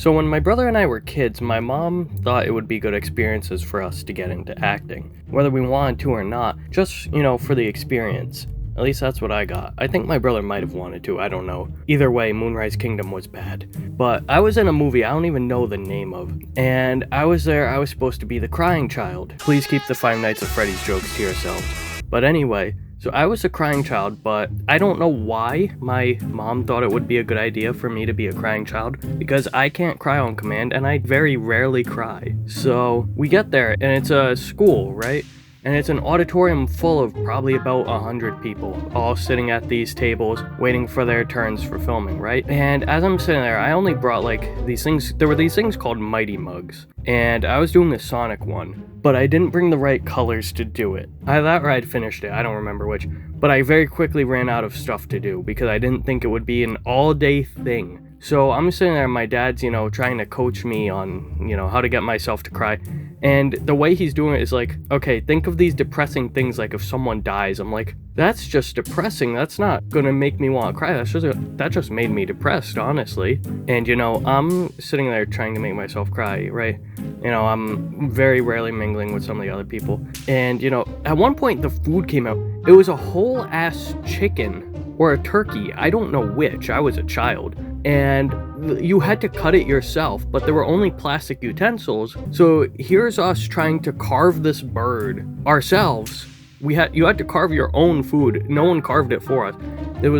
So when my brother and I were kids, my mom thought it would be good experiences for us to get into acting, whether we wanted to or not, just, for the experience. At least that's what I got. I think my brother might have wanted to, I don't know. Either way, Moonrise Kingdom was bad. But I was in a movie I don't even know the name of, and I was supposed to be the crying child. Please keep the Five Nights at Freddy's jokes to yourselves. But anyway, so I was a crying child, but I don't know why my mom thought it would be a good idea for me to be a crying child, because I can't cry on command, and I very rarely cry. So we get there, and it's a school, right? And it's an auditorium full of probably about 100 people, all sitting at these tables, waiting for their turns for filming, right? And as I'm sitting there, I only brought these things, there were these things called Mighty Mugs, and I was doing the Sonic one, but I didn't bring the right colors to do it. Either that or I'd finished it, I don't remember which, but I very quickly ran out of stuff to do, because I didn't think it would be an all-day thing. So I'm sitting there, and my dad's, trying to coach me on, how to get myself to cry. And the way he's doing it is like, okay, think of these depressing things, like if someone dies. I'm like, that's just depressing. That's not gonna make me want to cry. That just made me depressed, honestly. And, I'm sitting there trying to make myself cry, right? I'm very rarely mingling with some of the other people. And, at one point the food came out. It was a whole ass chicken or a turkey. I don't know which. I was a child. And you had to cut it yourself, but there were only plastic utensils. So here's us trying to carve this bird ourselves. You had to carve your own food. No one carved it for us.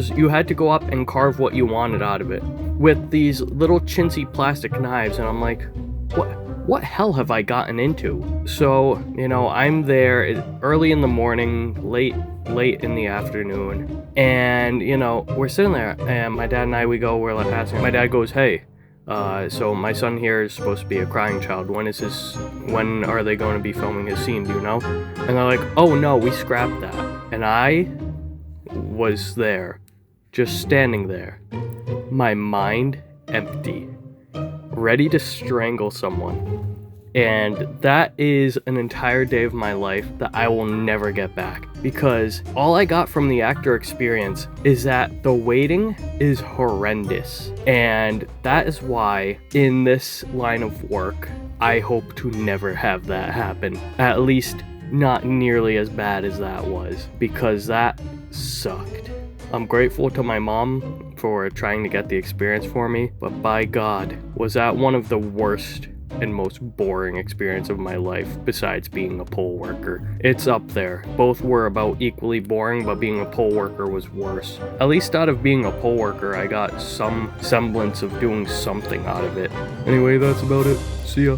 You had to go up and carve what you wanted out of it with these little chintzy plastic knives. And I'm like, what hell have I gotten into? So, I'm there early in the morning, late in the afternoon, and, we're sitting there, and my dad and I, we're like asking, my dad goes, hey, so my son here is supposed to be a crying child. When are they going to be filming his scene, do you know? And they're like, oh no, we scrapped that. And I was there, just standing there, my mind empty, ready to strangle someone. And that is an entire day of my life that I will never get back, because all I got from the actor experience is that the waiting is horrendous. And that is why in this line of work, I hope to never have that happen. At least not nearly as bad as that was, because that sucked. I'm grateful to my mom for trying to get the experience for me, but by God, was that one of the worst and most boring experience of my life besides being a poll worker. It's up there. Both were about equally boring, but being a poll worker was worse. At least out of being a poll worker, I got some semblance of doing something out of it. Anyway, that's about it. See ya.